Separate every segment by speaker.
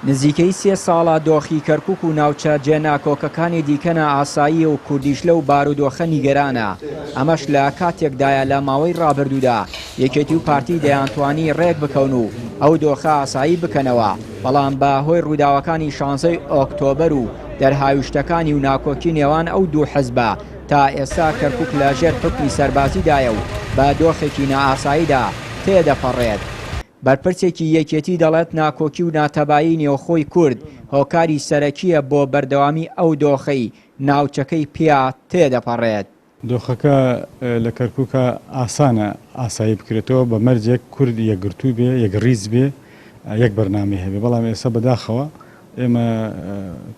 Speaker 1: نزیکەی 3 ساڵە دۆخی کەرکووک و ناوچە جێناکۆکەکانی دیکەنە ئاسایی و کوردیشلە و بارودۆخە نیگەرانە. ئەمەش لە کاتێکدایە لە ماوەی ڕابردوودا یەکێتی و پارتی دەیانتوانی ڕێک بکەون و ئەو دۆخە ئاسایی بکەنەوە، بەڵام بە هۆی ڕووداوەکانی 16 ئۆکتۆبەر و دەرهاویشتەکانی و ناکۆکی نێوان ئەو دوو حزبە تا ئێستا کەرکووک لەژێر حکمی سەربازیدایە و بە دۆخێکی نائاساییدا تێدەپەڕێت. بەرپرسێکی یەکێتی دەڵێت ناکۆکی و ناتەبایی نێوخۆی کورد هۆکاری سەرەکیە بۆ بەردەوامی ئەو دۆخەی ناوچەکەی پیا تێدەپەڕێت.
Speaker 2: دۆخەکە لە کەرکووکە ئاسانە ئاسایی بکرێتەوە بە مەرجێک کورد یەکگرتوو بێ، یەکڕیز بێ، یەک بەرنامی هەبێ، بەڵام ئێستا بەداخەوە ئێمە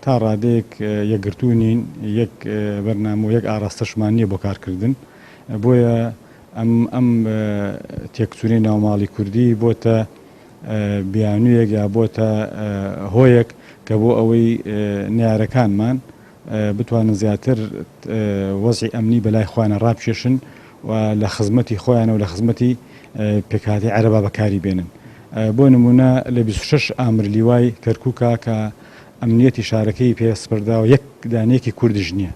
Speaker 2: تا ڕادەیەک یەکگرتوو نین، یەک بەرنامە و یەک ئاراستەشمان نییە بۆ کارکردن. بۆیە ئەم تێکچوونی ناوماڵی کوردی بۆتە بیانوویەک یا بۆتە هۆیەک کە بۆ ئەوەی نیارەکانمان بتوانن زیاتر وەزعی ئەمنی بەلای خۆیانە ڕابکێشن و لە خزمەتی خۆیانە و لە خزمەتی پێکهاتی عەرەبا بەکاری بێنن. بۆ نمونە لە 26 ئامر لیوای کەرکووکە کە ئەمنیەتی شارەکەی پێسپەردا و یەک دانەیەکی کوردیش نییە.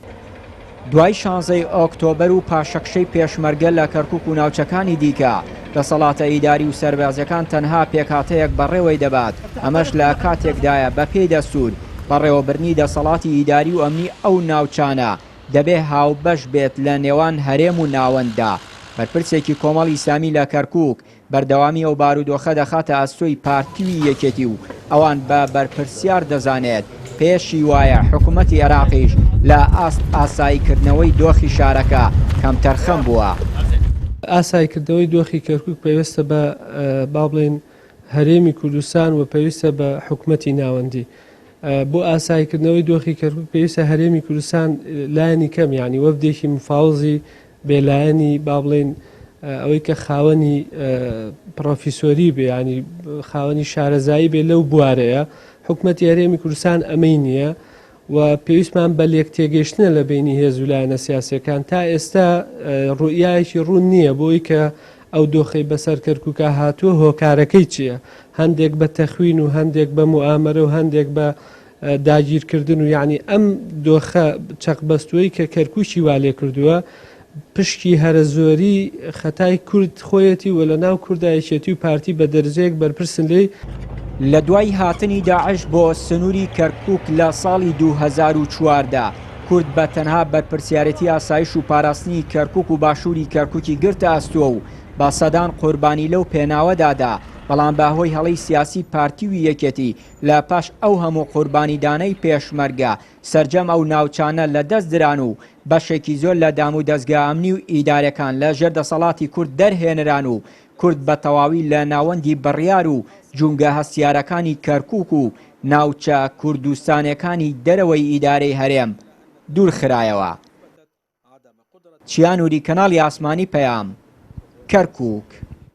Speaker 1: دوای 16 ئۆکتۆبەر و پاشەکشەی پێشمەرگە لە کەرکووک و ناوچەکانی دیکە دەسەڵاتە ئیداری و سەربازەکان تەنها پێکهاتەیەک بەڕێوەی دەبات، ئەمەش لە کاتێکدایە بە پێی دەسوود بەڕێوەبرنی دەسەڵاتی ئیداری و ئەمنی ئەو ناوچانە دەبێ هاوبەش بێت لە نێوان هەرێم و ناوەنددا. بەرپرسێکی کۆمەڵی ئیسلامی لە کەرکووک بەردەوامی ئەو بارودۆخە دەخاتە ئەستۆی پارتیوی یەکێتی و ئەوان بە بەرپرسیار دەزانێت پێشی وایە حکوومەتی عێراقیش لە ئاساییکردنەوەی دۆخی شارەکە کەم تەرخەم بووە.
Speaker 3: ئاساییکردنەوەی دۆخی کەرکووک پێویستە بە با بڵێن هەرێمی کوردستان و پێویستە بە حکوومەتی ناوەندی. بۆ ئاساییکردنەوەی دۆخی کەرکووک پێویستە هەرێمی کوردستان لایەنی کەم، یعنی وەفدێکی مفاوزی بێلایەنی با بڵێن ئەوەی کە خاوەنی پرۆفیسۆری بێ، ینی خاوەنی شارەزایی بێ لەو بوارەیە. حکوومەتی هەرێمی کوردستان ئەمەی نییە و پێویستمان بە لێک تێگەیشتنە لە بینی هێز و لایەنە سیاسیەکان. تا ئێستا ڕوئیایەکی ڕوون نییە بۆی کە ئەو دۆخەی بەسەر کەرکووکە هاتووە هۆکارەکەی چییە، هەندێک بە تەخوین و هەندێک بە موامەرە و هەندێک بە داگیرکردن و یعنی ئەم دۆخە چەقبەستووەی کە کەرکووکی وا لێ کردووە پشکی هەرە زۆری خەتای کورد خۆیەتی و لە ناو کوردایەکێتی و پارتی بە دەرجەیەک بەرپرسن لێ.
Speaker 1: لە دوای هاتنی داعش بۆ سنووری کەرکووک لە ساڵی 2014 کورد بە تەنها بەرپرسیارەتی ئاسایش و پاراستنی کەرکووک و باشووری کەرکووکی گرتە ئەستووە و با سەدان قوربانی لەو پێناوەدادا، بەڵام بەهۆی هەڵەی سیاسی پارتیوی یەکێتی لە پاش ئەو هەموو قوربانیدانەی پێشمەرگە سەرجەم ئەو ناوچانە لە دەست دران و بەشێکی زۆر لە دام و دەستگا ئەمنی و ئیدارەکان لە ژێر دەسەڵاتی کورد دەرهێنران و کورد بە تەواوی لە ناوەندی بڕیار و جونگە هەستیارەکانی کەرکووک و ناوچە کوردستانەکانی دەرەوەی ئیدارەی هەرێم دوور خرایەوە. چیانوری کەناڵی ئاسمانی پەیام، کەرکووک.